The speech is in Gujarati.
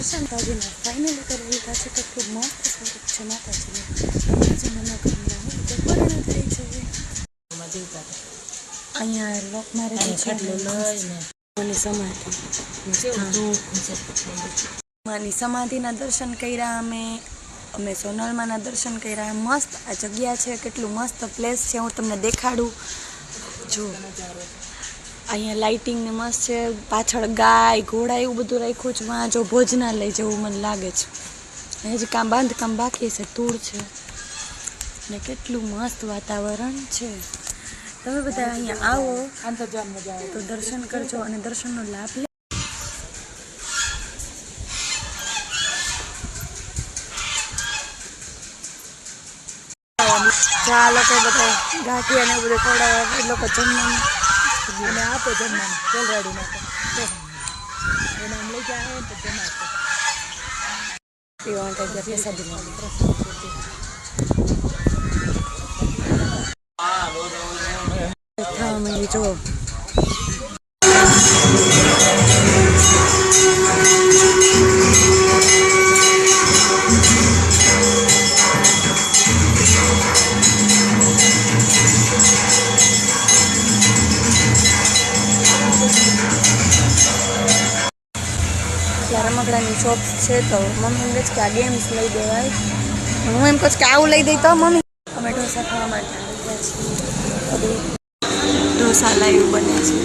દર્શન તાજીના ફાઇનલી કરી લીધા છે. કેટલું મસ્ત સ્વરૂપ છે માતાજીનું. માતાજી મનોકામના હોય તો પૂર્ણ થાય છે. અહીંયા લોક મારે માની સમાધિના દર્શન કર્યા અમે સોનલમાના દર્શન કર્યા. મસ્ત આ જગ્યા છે, કેટલું મસ્ત પ્લેસ છે. હું તમને દેખાડું. જો અહીંયા લાઇટિંગ ને મસ્ત છે. પાછળ ગાય ઘોડા એવું બધું રાખ્યું છે. જો ભોજનાલય જેવું મને લાગે છે. હજી કામ બાંધકામ બાકી છે, ધૂળ છે ને કેટલું મસ્ત વાતાવરણ છે. તમે બધા અહીંયા આવો તો દર્શન કરજો અને દર્શનનો લાભ લે. આ લોકો બધા ગાંઠિયા ને બધું ખવડાવે. એ લોકો જમવાનું અને આપે જમવાનું ઓલરેડી નાખે એને આમ લઈ જાય તો જમાડે પીવા કઈ પ્રસાદી જો રમકડાની શોપ છે. તો મમ્મી એમ કહે છે કે આ ગેમ્સ લઈ દેવાય. હું એમ કહું કે આવું લઈ દઈ તો મમ્મી. અમે ઢોસા ખાવા માટે આવી ગયા છીએ. ઢોસા લાઈવ બને છે.